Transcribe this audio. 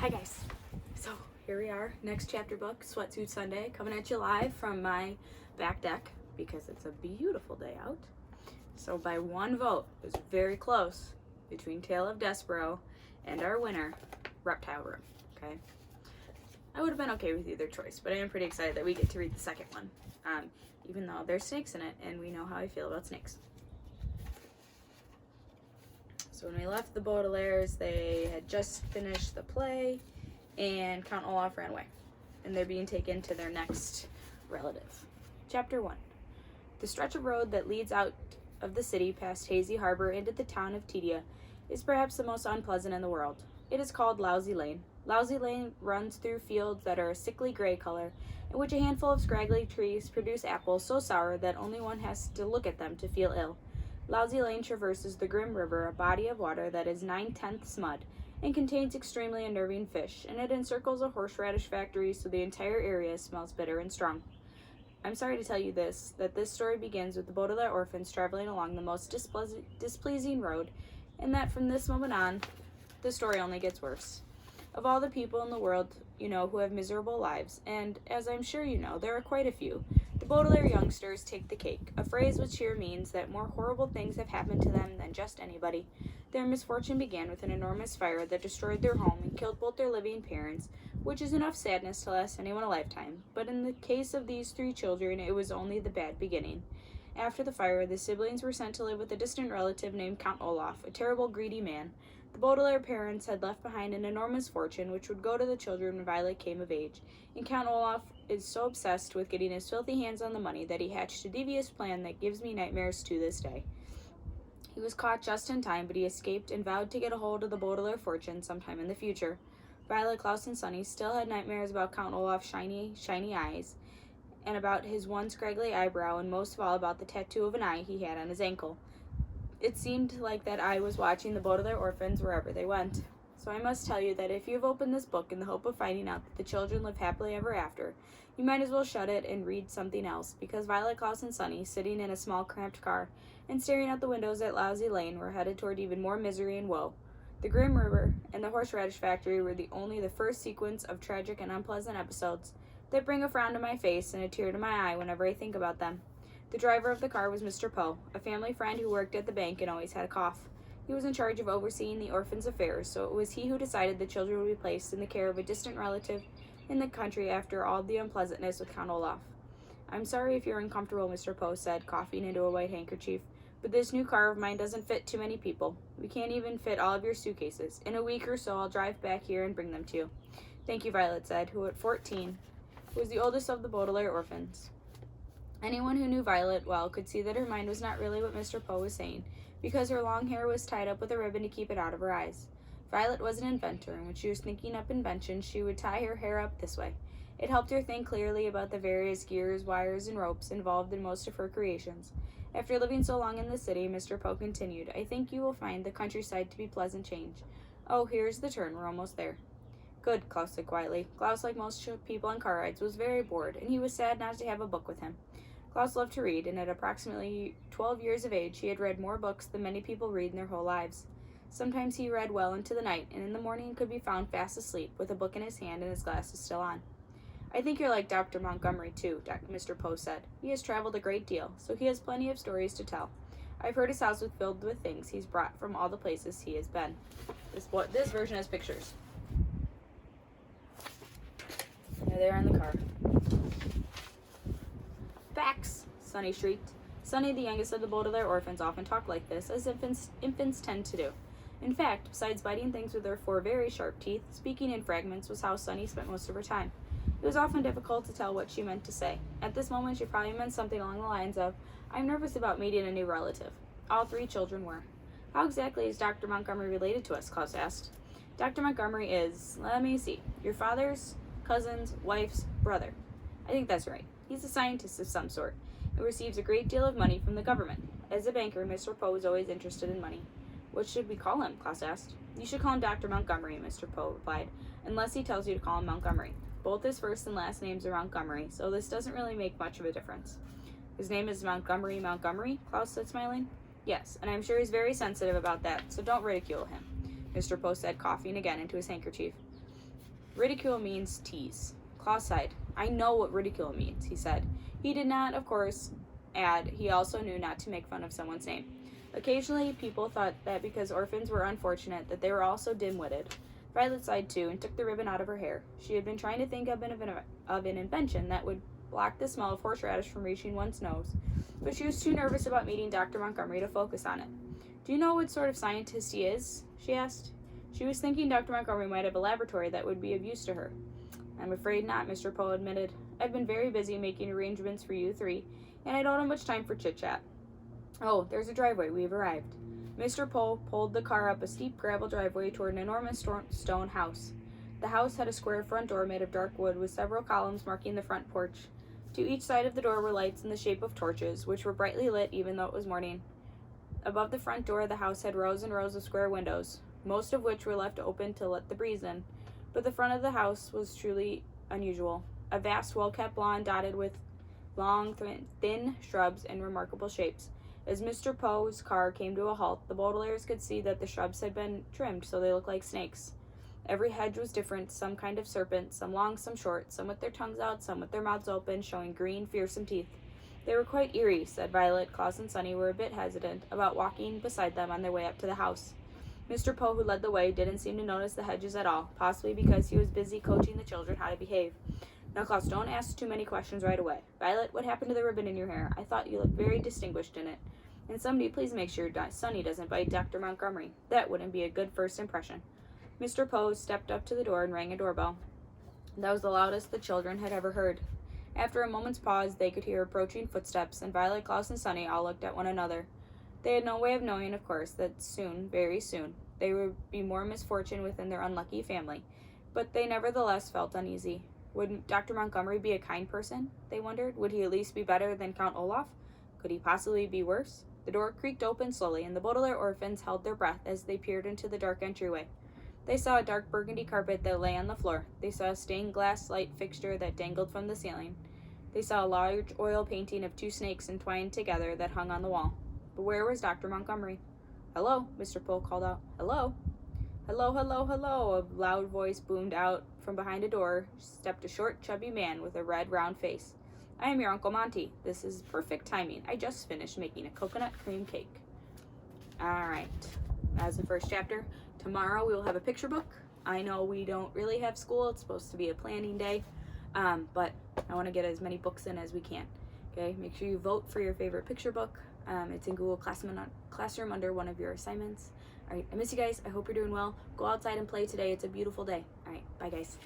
Hi guys, so here we are, next chapter book, Sweatsuit Sunday, coming at you live from my back deck because it's a beautiful day out. So by one vote, it was very close between Tale of Despero and our winner, Reptile Room, okay? I would have been okay with either choice, but I am pretty excited that we get to read the second one, even though there's snakes in it, and we know how I feel about snakes. So when we left the Baudelaires, they had just finished the play, and Count Olaf ran away, and they're being taken to their next relative. Chapter 1. The stretch of road that leads out of the city past Hazy Harbor into the town of Tedia is perhaps the most unpleasant in the world. It is called Lousy Lane. Lousy Lane runs through fields that are a sickly gray color, in which a handful of scraggly trees produce apples so sour that only one has to look at them to feel ill. Lousy Lane traverses the Grim River, a body of water that is 9/10 mud and contains extremely unnerving fish, and it encircles a horseradish factory, so the entire area smells bitter and strong. I'm sorry to tell you that this story begins with the Baudelaire orphans traveling along the most displeasing road, and that from this moment on, the story only gets worse. Of all the people in the world, you know, who have miserable lives, and as I'm sure you know, there are quite a few, the Baudelaire youngsters take the cake, a phrase which here means that more horrible things have happened to them than just anybody. Their misfortune began with an enormous fire that destroyed their home and killed both their living parents, which is enough sadness to last anyone a lifetime. But in the case of these three children, it was only the bad beginning. After the fire, the siblings were sent to live with a distant relative named Count Olaf, a terrible, greedy man. The Baudelaire parents had left behind an enormous fortune, which would go to the children when Violet came of age, and Count Olaf is so obsessed with getting his filthy hands on the money that he hatched a devious plan that gives me nightmares to this day. He was caught just in time, but he escaped and vowed to get a hold of the Baudelaire fortune sometime in the future. Violet, Klaus, and Sunny still had nightmares about Count Olaf's shiny eyes, and about his one scraggly eyebrow, and most of all about the tattoo of an eye he had on his ankle. It seemed like that eye was watching the Baudelaire orphans wherever they went. So I must tell you that if you have opened this book in the hope of finding out that the children live happily ever after, you might as well shut it and read something else, because Violet, Klaus, and Sunny, sitting in a small cramped car and staring out the windows at Lousy Lane, were headed toward even more misery and woe. The Grim River and the horseradish factory were only the first sequence of tragic and unpleasant episodes that bring a frown to my face and a tear to my eye whenever I think about them. The driver of the car was Mr. Poe, a family friend who worked at the bank and always had a cough. He was in charge of overseeing the orphans' affairs, so it was he who decided the children would be placed in the care of a distant relative in the country after all the unpleasantness with Count Olaf. "I'm sorry if you're uncomfortable," Mr. Poe said, coughing into a white handkerchief, "but this new car of mine doesn't fit too many people. We can't even fit all of your suitcases. In a week or so, I'll drive back here and bring them to you." "Thank you," Violet said, who at 14 was the oldest of the Baudelaire orphans. Anyone who knew Violet well could see that her mind was not really what Mr. Poe was saying, because her long hair was tied up with a ribbon to keep it out of her eyes. Violet was an inventor, and when she was thinking up inventions, she would tie her hair up this way. It helped her think clearly about the various gears, wires, and ropes involved in most of her creations. After living so long in the city, Mr. Poe continued, "I think you will find the countryside to be pleasant change. Oh, here's the turn. We're almost there." "Good," Klaus said quietly. Klaus, like most people on car rides, was very bored, and he was sad not to have a book with him. Klaus loved to read, and at approximately 12 years of age, he had read more books than many people read in their whole lives. Sometimes he read well into the night, and in the morning could be found fast asleep, with a book in his hand and his glasses still on. "I think you're like Dr. Montgomery, too," Mr. Poe said. "He has traveled a great deal, so he has plenty of stories to tell. I've heard his house was filled with things he's brought from all the places he has been." This version has pictures. They're there in the car. "Facts!" Sunny shrieked. Sunny, the youngest of the Baudelaire orphans, often talked like this, as infants tend to do. In fact, besides biting things with her 4 very sharp teeth, speaking in fragments was how Sunny spent most of her time. It was often difficult to tell what she meant to say. At this moment, she probably meant something along the lines of, "I'm nervous about meeting a new relative." All 3 children were. "How exactly is Dr. Montgomery related to us?" Klaus asked. "Dr. Montgomery is, let me see, your father's cousin's wife's brother. I think that's right. He's a scientist of some sort, and receives a great deal of money from the government. As a banker, Mr. Poe was always interested in money." "What should we call him?" Klaus asked. "You should call him Dr. Montgomery," Mr. Poe replied, "unless he tells you to call him Montgomery. Both his first and last names are Montgomery, so this doesn't really make much of a difference." "His name is Montgomery, Klaus said, smiling. "Yes, and I'm sure he's very sensitive about that, so don't ridicule him," Mr. Poe said, coughing again into his handkerchief. Ridicule means tease. Klaus sighed. I know what ridicule means, he said. He did not, of course, add he also knew not to make fun of someone's name. Occasionally, people thought that because orphans were unfortunate, that they were also dim-witted. Violet sighed too and took the ribbon out of her hair. She had been trying to think of an invention that would block the smell of horseradish from reaching one's nose, but she was too nervous about meeting Dr. Montgomery to focus on it. Do you know what sort of scientist he is? She asked. She was thinking Dr. Montgomery might have a laboratory that would be of use to her. I'm afraid not, Mr. Poe admitted. I've been very busy making arrangements for you three, and I don't have much time for chit-chat. Oh, there's a driveway. We've arrived. Mr. Poe pulled the car up a steep gravel driveway toward an enormous stone house. The house had a square front door made of dark wood with several columns marking the front porch. To each side of the door were lights in the shape of torches, which were brightly lit even though it was morning. Above the front door, the house had rows and rows of square windows, most of which were left open to let the breeze in. But the front of the house was truly unusual. A vast, well-kept lawn dotted with long, thin shrubs in remarkable shapes. As Mr. Poe's car came to a halt, the Baudelaires could see that the shrubs had been trimmed so they looked like snakes. Every hedge was different, some kind of serpent, some long, some short, some with their tongues out, some with their mouths open, showing green, fearsome teeth. They were quite eerie, said Violet. Klaus and Sunny were a bit hesitant about walking beside them on their way up to the house. Mr. Poe, who led the way, didn't seem to notice the hedges at all, possibly because he was busy coaching the children how to behave. Now, Klaus, don't ask too many questions right away. Violet, what happened to the ribbon in your hair? I thought you looked very distinguished in it. And somebody please make sure Sunny doesn't bite Dr. Montgomery. That wouldn't be a good first impression. Mr. Poe stepped up to the door and rang a doorbell. That was the loudest the children had ever heard. After a moment's pause, they could hear approaching footsteps, and Violet, Klaus, and Sunny all looked at one another. They had no way of knowing, of course, that soon, very soon, there would be more misfortune within their unlucky family, but they nevertheless felt uneasy. Would Dr. Montgomery be a kind person? They wondered. Would he at least be better than Count Olaf? Could he possibly be worse? The door creaked open slowly, and the Baudelaire orphans held their breath as they peered into the dark entryway. They saw a dark burgundy carpet that lay on the floor. They saw a stained glass light fixture that dangled from the ceiling. They saw a large oil painting of two snakes entwined together that hung on the wall. But where was Dr. Montgomery? Hello, Mr. Poe called out. Hello? Hello, hello, hello, a loud voice boomed out. From behind a door stepped a short, chubby man with a red, round face. I am your Uncle Monty. This is perfect timing. I just finished making a coconut cream cake. Alright, that's the first chapter. Tomorrow we will have a picture book. I know we don't really have school. It's supposed to be a planning day. But I want to get as many books in as we can. Okay, make sure you vote for your favorite picture book. It's in Google Classroom under one of your assignments. All right, I miss you guys. I hope you're doing well. Go outside and play today. It's a beautiful day. All right, bye guys.